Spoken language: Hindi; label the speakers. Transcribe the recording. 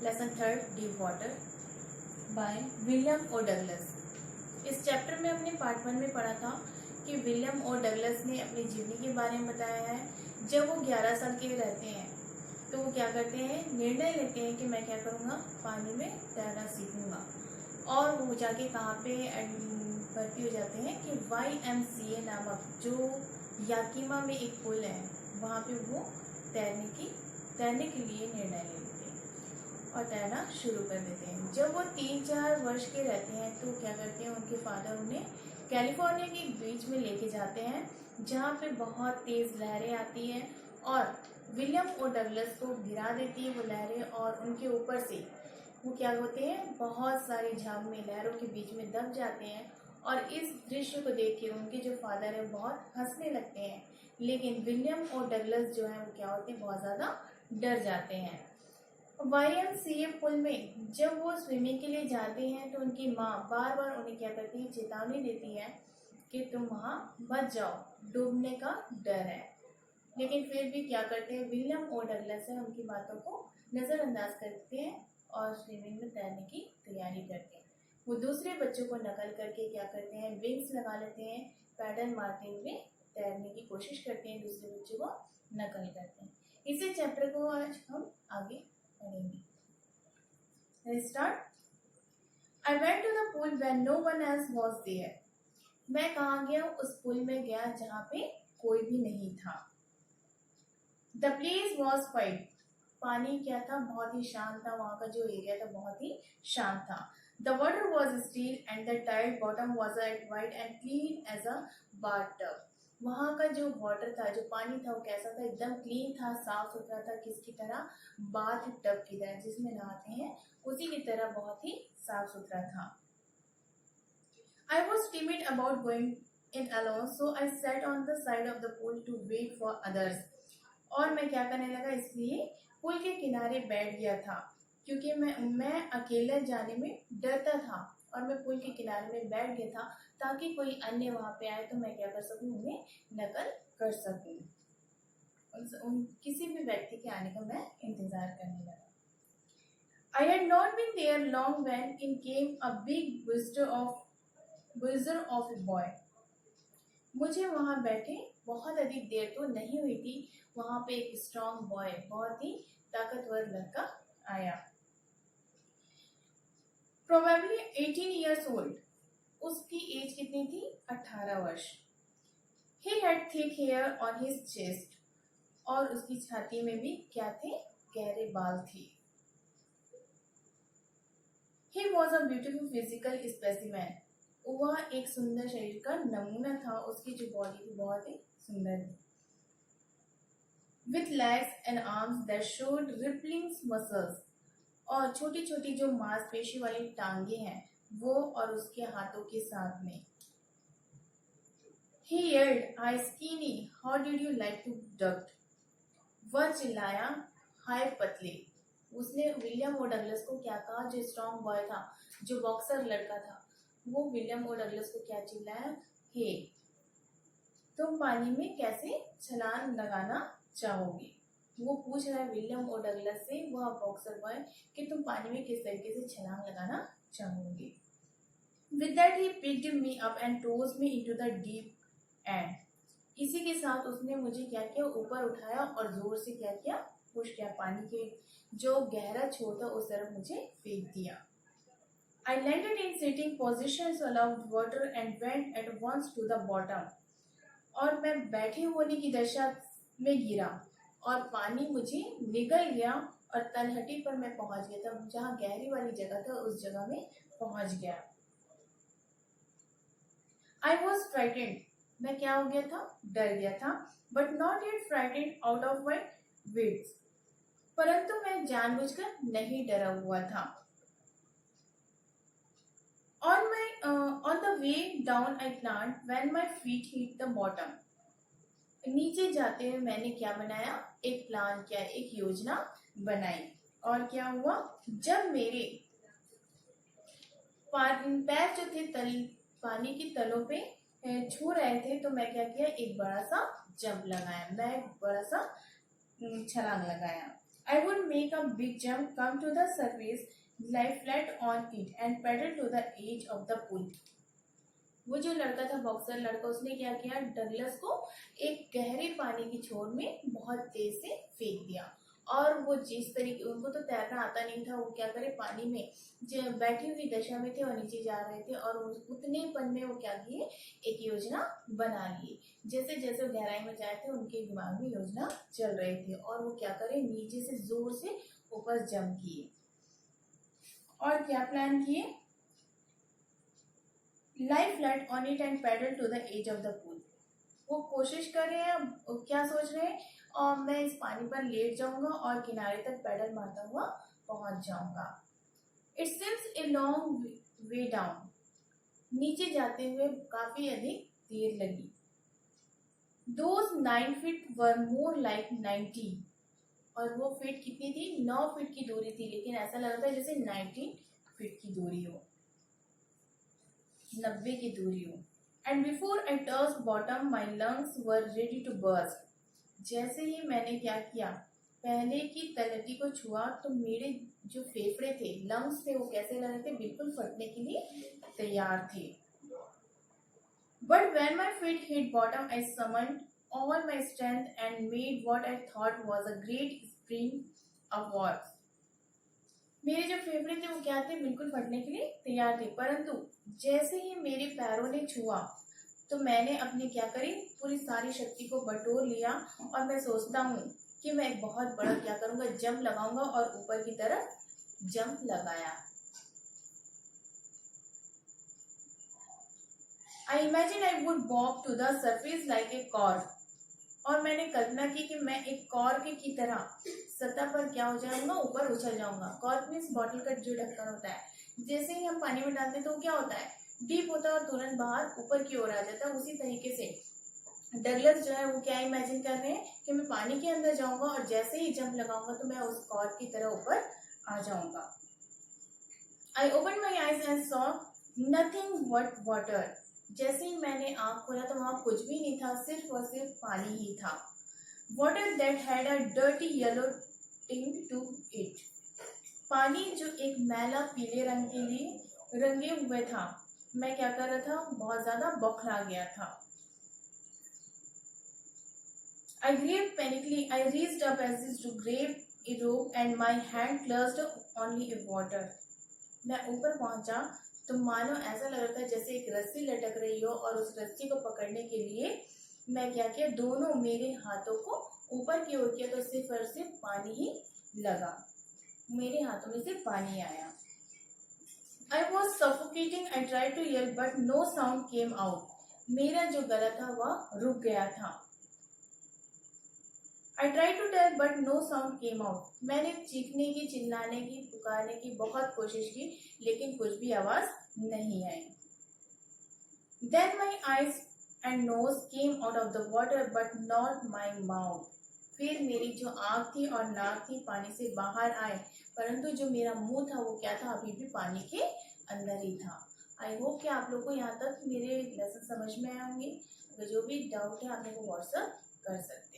Speaker 1: Lesson third deep water by William O Douglas. इस चैप्टर में हमने पार्ट 1 में पढ़ा था कि विलियम ओ डगलस ने अपनी जीवनी के बारे में बताया है। जब वो 11 साल के रहते हैं तो वो क्या करते हैं, निर्णय लेते हैं कि मैं क्या करूँगा, पानी में तैरना सीखूंगा। और वो जाके कहाँ पे भर्ती हो जाते हैं कि YMCA नामक जो याकीमा में एक पुल है, वहाँ पे वो तैरने के लिए निर्णय ले लेते हैं और तैरना शुरू कर देते हैं। जब वो 3-4 वर्ष के रहते हैं तो क्या करते हैं, उनके फादर उन्हें कैलिफोर्निया के एक बीच में लेके जाते हैं जहाँ पे बहुत तेज लहरें आती हैं और विलियम ओ डगलस को गिरा देती है वो लहरें, और उनके ऊपर से वो क्या होते हैं, बहुत सारे झाग में लहरों के बीच में दब जाते हैं। और इस दृश्य को देख के उनके जो फादर है बहुत हंसने लगते हैं, लेकिन विलियम और डगलस जो है वो क्या होते हैं, बहुत ज़्यादा डर जाते हैं। YMCA पुल में जब वो स्विमिंग के लिए जाते हैं तो उनकी माँ बार बार उन्हें क्या करती है, चेतावनी देती है कि तुम वहाँ मत जाओ, डूबने का डर है। लेकिन फिर भी क्या करते हैं, विलियम और डगलस है उनकी बातों को नज़रअंदाज करते हैं और स्विमिंग में तैरने की तैयारी करते हैं। वो दूसरे बच्चों को नकल करके क्या करते हैं, विंग्स लगा लेते हैं, पैडल मारते हुए तैरने की कोशिश करते हैं, दूसरे बच्चों को नकल करते हैं। इसी चैप्टर को आज हम आगे पढ़ेंगे। Start. I went to the pool when no one else was there. मैं कहाँ गया, उस पुल में गया जहाँ पे कोई भी नहीं था। The place was quiet. पानी क्या था, बहुत ही शांत था, वहाँ का जो एरिया था बहुत ही शांत था। The water was still and the tide bottom was as white and clean as a bathtub. वहाँ का जो वाटर था, जो पानी था वो कैसा था, एकदम क्लीन था, साफ सुथरा था, किसकी तरह, बाथ टब की तरह, जिसमें नहाते हैं उसी की तरह बहुत ही साफ सुथरा था। I was timid about going in alone, so I sat on the side of the pool to wait for others. और मैं क्या करने लगा, इसलिए पुल के किनारे बैठ गया था क्योंकि मैं अकेले जाने में डरता था, और मैं पुल के किनारे में बैठ गया था ताकि कोई अन्य वहाँ पे आए तो मैं क्या कर सकूँ, उन्हें नकल कर सकूँ। किसी भी व्यक्ति के आने का मैं इंतजार करने लगा। I had not been there long when in came a big visitor of a boy. मुझे वहाँ बैठे बहुत अधिक देर तो नहीं हुई थी, वहाँ पे एक स्ट्रॉन्ग बॉय, बहुत ही ताकतवर लड़का आया। Probably 18 years old. उसकी एज कितनी थी, 18 वर्ष। He had thick hair on his chest. और उसकी छाती में भी क्या थे, गहरे बाल थे। He was a beautiful physical specimen. वह एक सुंदर शरीर का नमूना था, उसकी जो बॉडी थी बहुत ही सुंदर थी। With legs and arms that showed rippling muscles. और छोटी छोटी जो मांसपेशी वाली टांगे हैं वो, और उसके हाथों के साथ में। He yelled, "Hi skinny, how did you like to duck?" वह चिल्लाया, हाय पतले। उसने विलियम ओ डगलस को क्या कहा, जो स्ट्रॉन्ग बॉय था, जो बॉक्सर लड़का था, वो विलियम ओ डगलस को क्या चिल्लाया, हे तुम पानी में कैसे छलांग लगाना चाहोगे। वो पूछ रहा है विलियम ओ डगलस से, वह बॉक्सर बॉय, कि तुम पानी में किस तरीके से छलांग लगाना चाहोगे। With that he picked me up and tossed me into the deep end. इसी के साथ उसने मुझे क्या किया, ऊपर उठाया और जोर से क्या किया, पुश किया, पानी के जो गहरा छोर था उस तरफ मुझे फेंक दिया। I landed in sitting positions along water and went at once to the bottom. और मैं बैठे होने की दशा में गिरा और पानी मुझे निगल गया और तलहटी पर मैं पहुंच गया था, जहाँ गहरी वाली जगह था उस जगह में पहुंच गया। I was frightened. मैं क्या हो गया था, डर गया था, but not yet frightened out of my wits. परंतु मैं जानबूझकर नहीं डरा हुआ था। On the way down I planned when my feet hit the bottom. नीचे जाते हुए मैंने क्या बनाया, एक प्लान किया, एक योजना बनाई। और क्या हुआ, जब मेरे पैर जो थे पानी की तलों पे छू रहे थे तो मैं क्या किया, एक बड़ा सा जंप लगाया, मैं एक बड़ा सा छलांग लगाया। I would make a big jump, come to the surface, lie flat on it and paddle to the edge of the pool. वो जो लड़का था, बॉक्सर लड़का, उसने क्या किया, डगलस को एक गहरे पानी की छोर में बहुत तेज से फेंक दिया। और वो जिस तरीके, उनको तो तैरना आता नहीं था, वो क्या करे, पानी में जो बैठी हुई दशा में थे और नीचे जा रहे थे, और उतने पल में वो क्या किए, एक योजना बना लिए। जैसे जैसे वो गहराई में जाए थे, उनके दिमाग में योजना चल रही थी, और वो क्या करे, नीचे से जोर से ऊपर जंप किए। और क्या प्लान किए, lie flat on it and paddle to the edge of the pool. वो कोशिश कर रहे हैं, क्या सोच रहे हैं, और मैं इस पानी पर लेट जाऊंगा और किनारे तक पैडल मारता हुआ पहुंच जाऊंगा। It seems a long way down. नीचे जाते हुए काफी अधिक देर लगी। Those 9 feet were more like 90। और वो फीट कितनी थी, 9 फीट की दूरी थी, लेकिन ऐसा लग रहा था जैसे 19 फीट की दूरी हो, 90 की दूरी हो। And before I touch bottom my lungs were ready to burst. जैसे ही मैंने क्या किया, पहले की तलहटी को छुआ, तो मेरे जो फेफड़े थे, लंग्स थे, वो कैसे लग रहे थे, बिल्कुल फटने के लिए तैयार थे। But when my feet hit bottom I summoned all my strength and made what I thought was a great spring upwards। मेरे जो फेफड़े थे वो क्या थे, बिल्कुल फटने के लिए तैयार थे, परंतु जैसे ही मेरे पैरों ने छुआ, तो मैंने अपनी क्या करी, पूरी सारी शक्ति को बटोर लिया, और मैं सोचता हूँ कि मैं एक बहुत बड़ा क्या करूँगा, जंप लगाऊंगा, और ऊपर की तरफ जंप लगाया। I imagine I would bob to the surface like a cork। और मैंने कल्पना की कि मैं एक कॉर्क की तरह सतह पर क्या हो जाऊंगा, ऊपर उछल जाऊंगा। कॉर्क मीन्स बॉटल का जो ढक्कन होता है, जैसे ही हम पानी में डालते हैं तो क्या होता है, डीप होता है और तुरंत बाहर ऊपर की ओर आ जाता है। उसी तरीके से डगलस जो है वो क्या इमेजिन कर रहे हैं कि मैं पानी के अंदर जाऊंगा, और जैसे ही जंप लगाऊंगा तो मैं उस कॉर्क की तरह ऊपर आ जाऊंगा। I open my eyes and saw nothing but water. जैसे ही मैंने आंख खोला तो वहां कुछ भी नहीं था, सिर्फ और सिर्फ पानी ही था। Water that had a dirty yellow tint to it. पानी जो एक मैला पीले रंग के लिए रंगे हुए था। मैं क्या कर रहा था, बहुत ज्यादा बौखला गया था। I grieved panically. I reached up as if to grab a rope and my hand clutched only a water। मैं ऊपर पहुंचा तो मानो ऐसा लग रहा था जैसे एक रस्सी लटक रही हो, और उस रस्सी को पकड़ने के लिए मैं क्या किया, दोनों मेरे हाथों को ऊपर की ओर किया, तो सिर्फ और सिर्फ पानी ही लगा, मेरे हाथों में से पानी आया। I was suffocating. I tried to yell but no sound came out। मेरा जो गला था वह रुक गया था। I tried to tell but no sound came out। मैंने चीखने की, चिल्लाने की, पुकारने की बहुत कोशिश की, लेकिन कुछ भी आवाज नहीं आई। Then my eyes and nose came out of the water but not my mouth। फिर मेरी जो आँख थी और नाक थी पानी से बाहर आए, परंतु जो मेरा मुंह था वो क्या था, अभी भी पानी के अंदर ही था। आई होप कि आप लोग को यहाँ तक मेरे लेसन समझ में आए होंगे। अगर जो भी डाउट है आप मेरे को व्हाट्सएप कर सकते हैं।